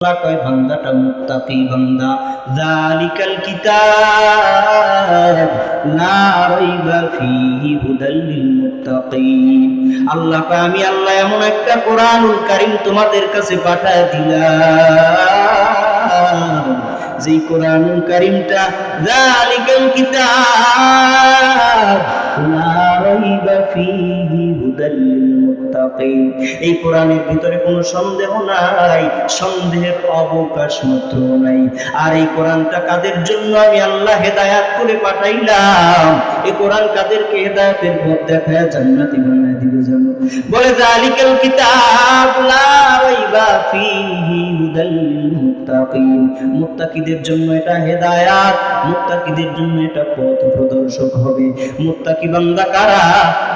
কয় বান্দাটা মুত্তাকি বান্দা। যালিকাল কিতাব লা রাইবা ফীহি হুদাল লিল মুত্তাকিন। আল্লাহ কয় আমি আল্লাহ এমন একটা কোরআনুল কারীম তোমাদের কাছে পাঠায় দিলাম, যেই কোরআনুল কারীমটা যালিকাল কিতাব লা রাইবা ফীহি হুদাল লিল মুত্তাকিন। এই কোরআনের ভিতরে কোনো সন্দেহ নাই, সন্দেহের অবকাশ মাত্র নাই। আর এই কোরআনটা কাদের জন্য আমি আল্লাহ হেদায়েত করে পাঠাইলাম, এই কোরআন কাদেরকে হেদায়েতের পথ দেখায় জান্নাতি বানায় দিবে জানো। বলে যালিকাল কিতাব লা রাইবা ফীহি হুদাল লিল মুত্তাকিন। মুত্তাকিদের জন্য এটা হেদায়েত, মুত্তাকিদের জন্য এটা পথ প্রদর্শক হবে। মুত্তাকি বান্দা কারা?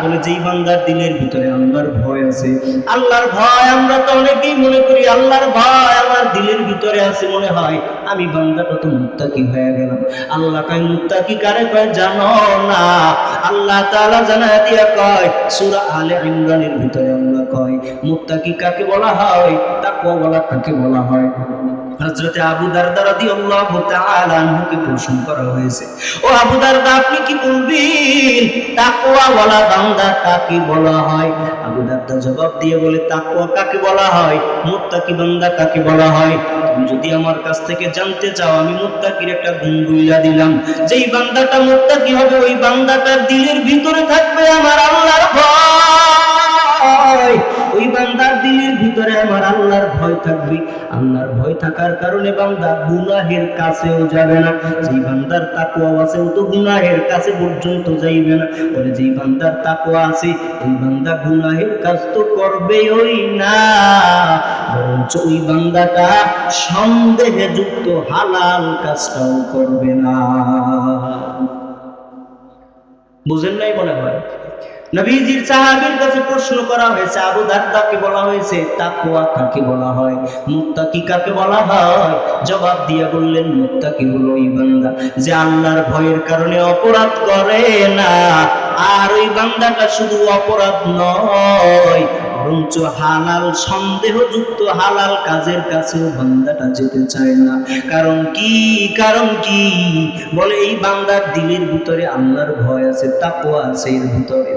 বলে যেই বান্দার দিলের ভিতরে আল্লাহর ভয় আছে। আল্লাহর ভয় আমরা তো অনেকেই মনে করি আল্লাহর ভয় আমার দিলের ভিতরে আছে, মনে হয় আমি বান্দাটা তো মুত্তাকি হয়ে গেলাম। আল্লাহ কয় মুত্তাকি কারে কয় জানো না? আল্লাহ তাআলা জানায় দিয়া কয় সূরা আলে ইমরানের ভিতরে আল্লাহ কয় মুত্তাকি কাকে বলা হয়, তাকওয়াওয়ালা কাকে বলা হয়। হযরতে আবু দারদা রাদিয়াল্লাহু তাআলা আনহুকে প্রশ্ন করা হয়েছে, ও আবু দারদা আপনি কি বলবেন তাকওয়াওয়ালা বান্দা কাকে বলা হয়? আবু দারদা জবাব দিয়ে বলে তাকওয়া কাকে বলা হয়, মুত্তাকি বান্দা কাকে বলা হয়। তুমি যদি আমার কাছ থেকে জানতে চাও আমি মুত্তাকির একটা গুণ বইলা দিলাম। যেই বান্দাটা মুত্তাকি হবে ওই বান্দাটার দিলের ভিতরে থাকবে আমার আল্লাহর ভয়, ওই বান্দার দিলের ভিতরে আমার আল্লাহর ভয় থাকবে। আল্লাহর ভয় থাকার কারণে বান্দা গুনাহের কাছেও যাবে না। যেই বান্দার তাকওয়া আছে ও তো গুনাহের কাছে পর্যন্ত যাইবে না। বলে যেই বান্দার তাকওয়া আছে ওই বান্দা গুনাহের কাজ তো করবেই না, বরঞ্চ ওই বান্দাটা সন্দেহে যুক্ত হালাল কাজটাও করবে না। বুঝেন নাই মনে হয়? নবীজির সাহাবীর কাছে প্রশ্ন করা হয়েছে, আবু দারদাকে বলা হয়েছে তাকওয়া কাকে বলা হয়, মুত্তাকি কাকে বলা হয়? জবাব দিয়ে বললেন মুত্তাকি হলো ওই বান্দা যে আল্লাহর ভয়ের কারণে অপরাধ করে না। আর ওই বান্দাটা শুধু অপরাধ নয়, বরঞ্চ হালাল সন্দেহযুক্ত হালাল কাজের কাছেও বান্দাটা যেতে চায় না। কারণ কি? কারণ কি? বলে এই বান্দার দিলের ভিতরে আল্লাহর ভয় আছে, তাকওয়া আছে এর ভিতরে।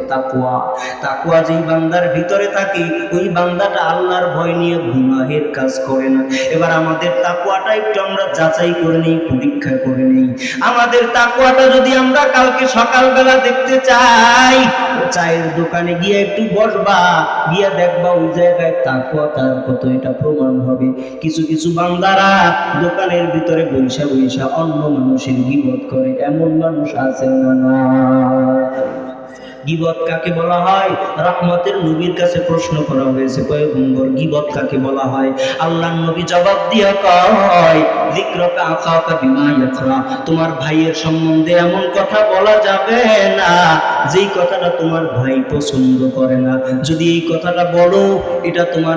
তাকওয়া যেই বান্দার ভিতরে থাকে ওই বান্দাটা আল্লাহর ভয় নিয়ে গুনাহের কাজ করে না। এবার আমাদের তাকওয়াটা একটু আমরা যাচাই করে নেই, পরীক্ষা করে নেই। আমাদের তাকওয়াটা যদি আমরা কালকে সকালবেলা দেখতে চাই, চায়ের দোকানে গিয়ে একটু বসবা, গিয়ে দেখবা ওই জায়গায় তাকওয়া কার কত এটা প্রমাণ হবে। কিছু কিছু বান্দারা দোকানের ভিতরে বইসা বইসা অন্য মানুষের গীবত করে, এমন মানুষ আছে না? গীবত কাকে বলা হয়? রাহমাতের নবীর কাছে প্রশ্ন করা হয়েছে, পয়গম্বর গীবত কাকে বলা হয়? আল্লাহর নবী জবাব দিয়ে কয় যিকরুকা আখাকা বিমা ইয়াকরা। তোমার ভাইয়ের সম্বন্ধে এমন কথা বলা যাবে না যেই কথাটা তোমার ভাই পছন্দ করে না। যদি এই কথাটা বলো এটা তোমার